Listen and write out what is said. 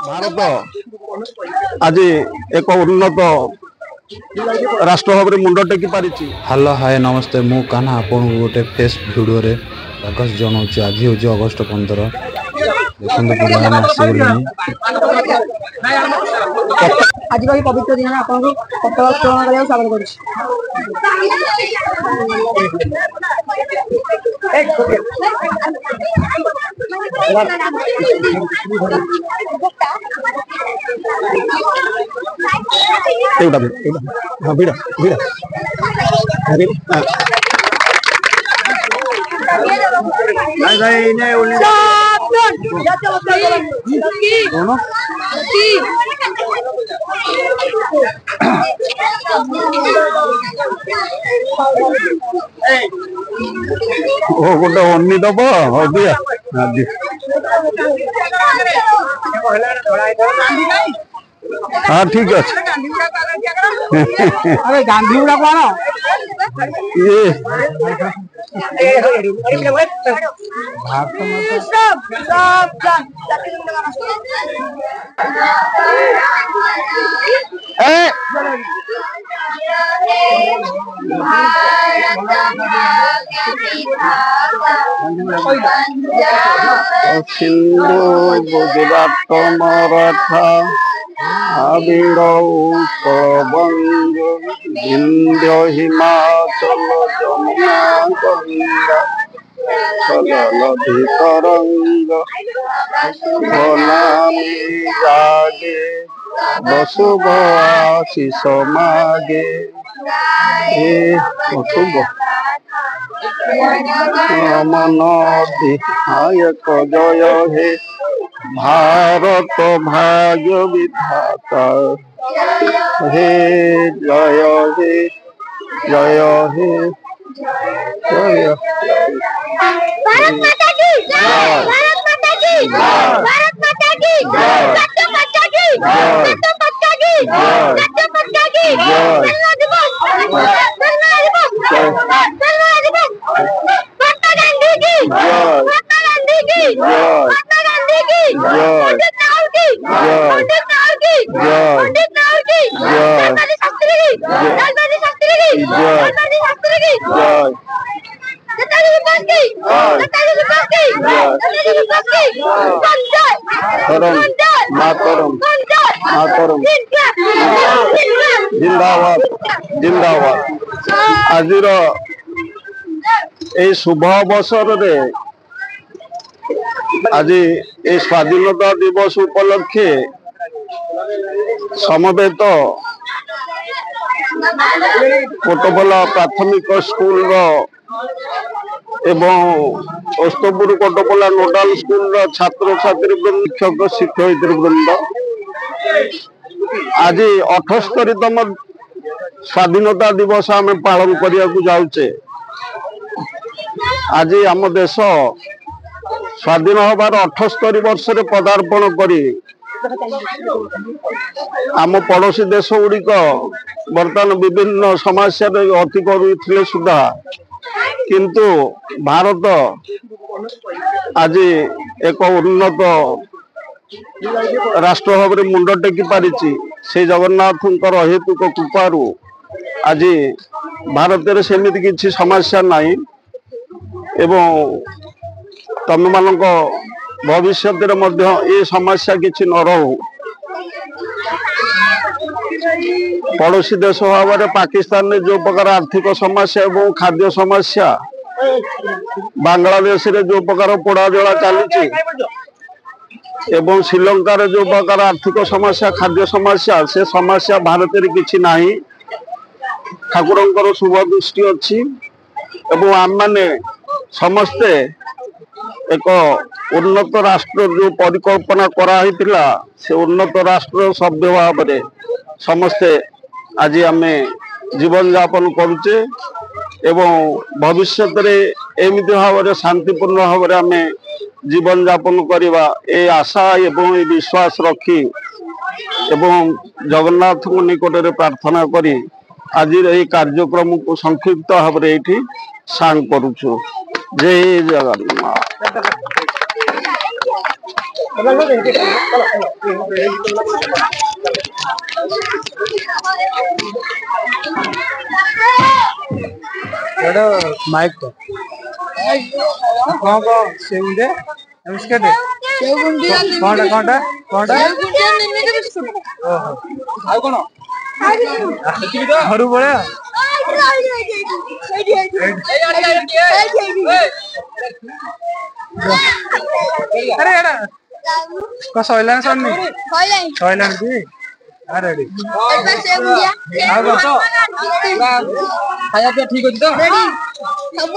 भारत आज एक उन्नत राष्ट्र भाव में मुंड टेकी पारी। हेलो हाय नमस्ते मु कान्हा आपन गोटे फेस वीडियो रे स्वागत जनाऊँ। आज हूँ अगस्ट 15 आज पवित्र दिन आपको पताका उत्तोलन करने स्वागत करुँ। गोटे अन्नी दब हाँ ठीक अच्छे। अरे गांधी गुड़ा कौन ये सिंधु गुजरात मराठा द्रविड़ उत्कलबंग विंध्य हिमाचल जमुना गंगा नदी तरंग बनामी जागे बसुभ आशीष मागे शुभ मन विधायक जय हे भारत भाग्य विधाता हे जय हे जय हे जय। भारत माता की जय, भारत माता की जय, भारत माता की जय, सत्य माता की जय, सत्य माता की जय, सत्य माता की जय। धन्यवाद दिवस, धन्यवाद दिवस, धन्यवाद दिवस। महात्मा गांधी की जय, महात्मा गांधी की जय, महात्मा गांधी की जय, पंडित नेहरू की जय, पंडित नेहरू की जय, पंडित नेहरू की जय, लालबहादुर शास्त्री की जय, लालबहादुर शास्त्री की जय, लालबहादुर शास्त्री की जय। जिंदाबाद जिंदाबाद। आज शुभ अवसर रे आज स्वाधीनता दिवस उपलक्षे समवेत कोटपला प्राथमिक स्कूल एवं ओस्तपुर कोटपला नोडाल स्कूल छात्र छात्री शिक्षक शिक्षयित्री वृंद आज 78तम स्वाधीनता दिवस आम पालन करने को जाऊे। आज आम देश स्वाधीन होबार 78 वर्ष पदार्पण करी आम पड़ोशी देश गुड़िक बर्तमान विभिन्न समस्या अति करुले सुधा किंतु भारत आज एक उन्नत राष्ट्र भाव में मुंड टेकी पारी। से जगन्नाथ हेतुक कृपारू आज भारत में सेमती किसी समस्या नहीं एवं तुम मान भविष्य ये समस्या किसी न रहू। पड़ोशी देश भाव में पाकिस्तान में जो प्रकार आर्थिक समस्या एवं खाद्य समस्या, बांग्लादेश रे जो प्रकार पोड़ा जला चली एवं श्रीलंकार जो प्रकार आर्थिक समस्या खाद्य समस्या से समस्या भारत में किसी नहीं। ठाकुर शुभ दृष्टि अच्छी एवं आम माने समस्ते एक उन्नत राष्ट्र जो परिकल्पना कराई से उन्नत राष्ट्र सभ्य भाव में समस्ते आज आम जीवन यापन करुचे एवं भविष्य एमती भाव में शांतिपूर्ण भाव में आम जीवन यापन करवा ए आशा एवं विश्वास रखी एवं जगन्नाथ निकट में प्रार्थना करी आज कार्यक्रम को संक्षिप्त भाव में ये सांग करुचु। जय जगन्नाथ। माइक तो कौन कौन से उंडे बिस्किट कौनटा कौनटा कौनटा आ कोन हरु बळे अरे एडा को सोइलान सन्नी सोइलान की अरे रेडी खाया पिया ठीक होती तो रेडी सब